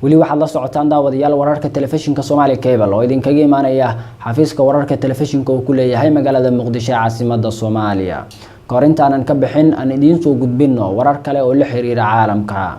weli waxaad la socotaan daawadayaal wararka telefishinka Somali Cable oo idinkaga imaanaya xafiiska wararka telefishinka oo ku leeyahay magaalada Muqdisho caasimadda Soomaaliya. Koorintaan ka bixin aan idin soo gudbino warar kale oo la xiriira caalamka.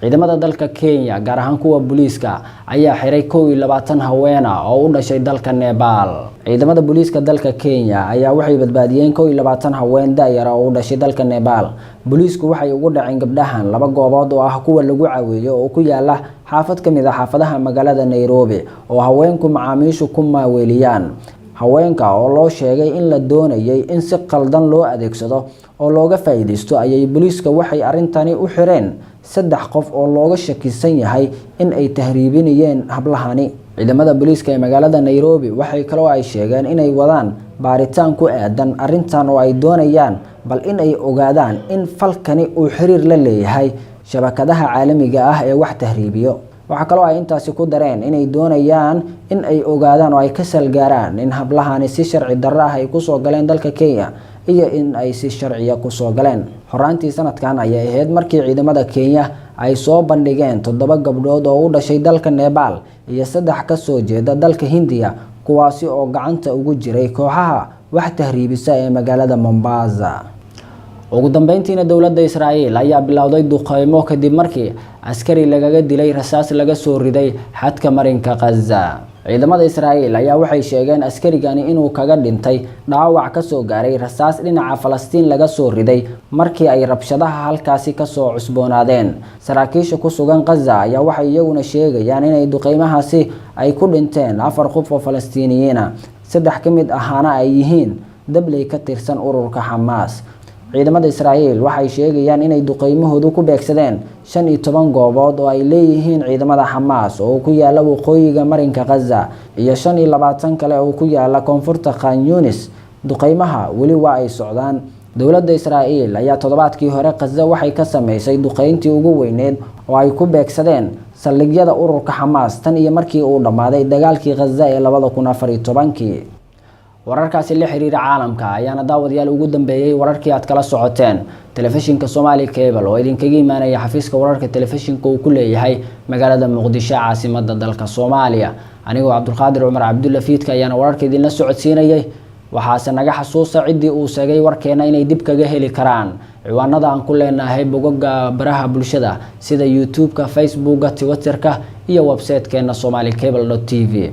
ciidamada dalka Kenya gaar ahaan kuwa booliiska ayaa xiray 21 haween oo u dhashay dalka Nepal. ciidamada booliiska dalka Kenya ayaa waxay badbaadiyeen 21 haween daayar oo u dhashay dalka Nepal. booliisku waxay ugu dhaceen gabdhahan laba goobood oo ah kuwa lagu caawiyo oo ku yaala xaafad kamid ah xaafadaha magaalada Nairobi oo haweenku macaamiishu ku maaweeliyaan. haweenka oo loo sheegay in la doonayay in si qaldan loo adeegsado oo looga faa'iideysto ayay booliiska waxay arintani u xireen 3 qof oo looga shakisan yahay in ay tahriibinayeen hablahani. ciidamada booliiska ee magaalada Nairobi waxay kale oo ay sheegeen inay wadaan baaritaan ku aadan arintan oo ay doonayaan bal in ay ogaadaan in falkani uu xiriir la leeyahay shabakadaha caalamiga ah ee wax tahriibiyo. waxa kale oo ay intaasi ku dareen inay doonayaan in ay ogaadaan oo ay ka salgaaraan in hablahani si sharci darro ah ay ku soo galeen dalka Kenya iyo in ay si sharciya ku soo galeen. horaantii sanadkan ayay ahayd markii ciidamada Kenya ay soo bandhigeen 7 gabdhood oo u dhashay dalka Nepal iyo 3 ka soo jeeda dalka Hindiya kuwaasi oo gacanta ugu jiray kooxaha wax tahriibisa ee magaalada Mombasa. ugu dambeyntiina dawladda Israa'iil ayaa bilowday duqeymo kadib markii askari lagaga dilay rasaas laga soo riday xadka marinka Gaza. ciidamada Israa'iil ayaa waxay sheegeen askarigani inuu kaga dhintay dhaawac ka soo gaaray rasaas dhinaca Falastiin laga soo riday markii ay rabshadaha halkaasi ka soo cusboonaadeen. saraakiisha ku sugan Gaza ayaa waxay iyaguna sheegayaan inay duqeymahaasi ay ku dhinteen 4 qof oo Falastiiniyiin ah, 3 ka mid ahna ay yihiin dabley ka tirsan ururka Hamas. ciidamada Israa'iil waxay sheegayaan inay duqeymahoodu ku beegsadeen 15 goobood oo ay leeyihiin ciidamada Hamas oo ku yaala waqooyiga marinka Gaza iyo 25 kale oo ku yaala koonfurta Khan Yunis. duqeymaha weli waa ay socdaan. dawladda Israa'iil ayaa toddobaadkii hore Gaza waxay ka sameysay duqeyntii ugu weyneed oo ay ku beegsadeen saldhigyada ururka Hamas tan iyo markii uu dhamaaday dagaalkii Gaza ee 2014. wararkaasi la xiriira caalamka ayaana daawadayaal ugu dambeeyay wararkii aad kala socoteen telefishinka Somali Cable oo idinkaga imaanaya xafiiska wararka telefishinka uu ku leeyahay magaalada Muqdisho caasimadda dalka Soomaaliya. anigoo Cabdulqaadir Umar Cabdulla Fiidka ayaana wararka idin la socodsiinayay. waxaase naga xasuusa cidii uu sagay warkeena inay dib kaga heli karaan ciwaanada aan ku leenahay bogagga baraha bulshada sida YouTube-ka, Facebook-ka, Twitter-ka iyo website-keena somalicable.tv.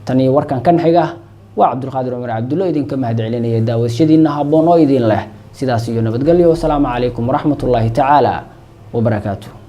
tani warkan kan xiga waa Cabdulqaadir Umar Cabdulla idinka mahadcelinaya daawashadiina habboon oo idin leh sidaas iyo nabadgelyo. Assalaamu calaykum waraxmatullaahi tacaala wa barakaatuh.